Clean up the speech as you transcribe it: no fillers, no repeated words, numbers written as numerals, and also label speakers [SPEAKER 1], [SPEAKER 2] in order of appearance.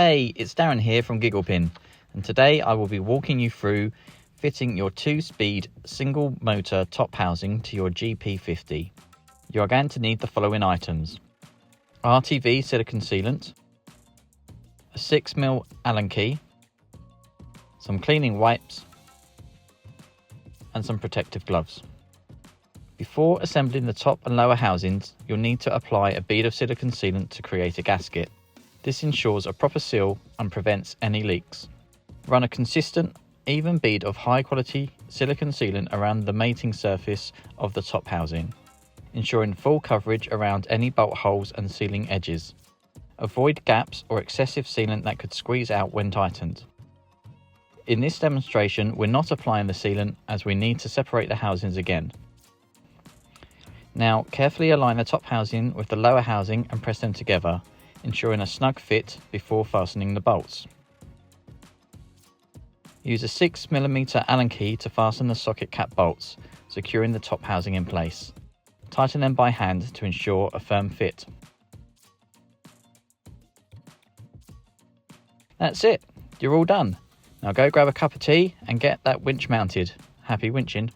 [SPEAKER 1] Hey, it's Darren here from Gigglepin, and today I will be walking you through fitting your 2-speed single motor top housing to your GP50. You are going to need the following items: RTV silicone sealant, a 6mm Allen key, some cleaning wipes, and some protective gloves. Before assembling the top and lower housings, you'll need to apply a bead of silicone sealant to create a gasket. This ensures a proper seal and prevents any leaks. Run a consistent, even bead of high quality silicone sealant around the mating surface of the top housing, ensuring full coverage around any bolt holes and sealing edges. Avoid gaps or excessive sealant that could squeeze out when tightened. In this demonstration, we're not applying the sealant as we need to separate the housings again. Now, carefully align the top housing with the lower housing and press them together, ensuring a snug fit before fastening the bolts. Use a 6mm Allen key to fasten the socket cap bolts, securing the top housing in place. Tighten them by hand to ensure a firm fit. That's it, you're all done. Now go grab a cup of tea and get that winch mounted. Happy winching.